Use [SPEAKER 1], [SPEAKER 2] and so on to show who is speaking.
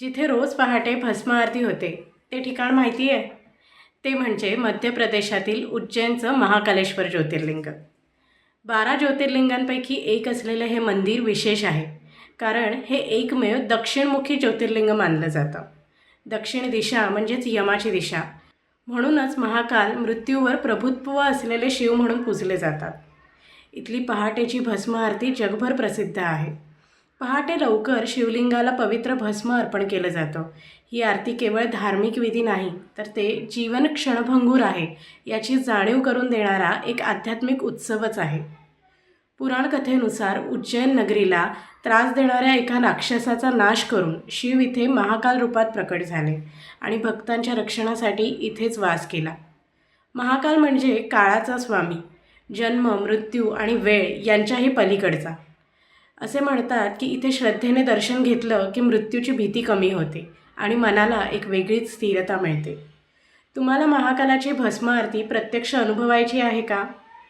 [SPEAKER 1] जिथे रोज पहाटे भस्म आरती होते ते ठिकाण माहिती आहे? ते म्हणजे मध्य प्रदेशातील उज्जैनचं महाकालेश्वर ज्योतिर्लिंग. 12 ज्योतिर्लिंगांपैकी एक असलेलं हे मंदिर विशेष आहे, कारण हे एकमेव दक्षिणमुखी ज्योतिर्लिंग मानलं जातं. दक्षिण दिशा म्हणजेच यमाची दिशा, म्हणूनच महाकाल मृत्यूवर प्रभुत्व असलेले शिव म्हणून पूजले जातात. इथली पहाटेची भस्म आरती जगभर प्रसिद्ध आहे. पहाटे लवकर शिवलिंगाला पवित्र भस्म अर्पण केलं जातं. ही आरती केवळ धार्मिक विधी नाही, तर ते जीवन क्षणभंगूर आहे याची जाणीव करून देणारा एक आध्यात्मिक उत्सवच आहे. पुराणकथेनुसार उज्जैन नगरीला त्रास देणाऱ्या एका राक्षसाचा नाश करून शिव इथे महाकाल रूपात प्रकट झाले आणि भक्तांच्या रक्षणासाठी इथेच वास केला. महाकाल म्हणजे काळाचा स्वामी, जन्म, मृत्यू आणि वेळ यांच्याही पलीकडचा. असे म्हणतात की इथे श्रद्धेने दर्शन घेतलं की मृत्यूची भीती कमी होते आणि मनाला एक वेगळीच स्थिरता मिळते. तुम्हाला महाकालाची भस्म आरती प्रत्यक्ष अनुभवायची आहे का?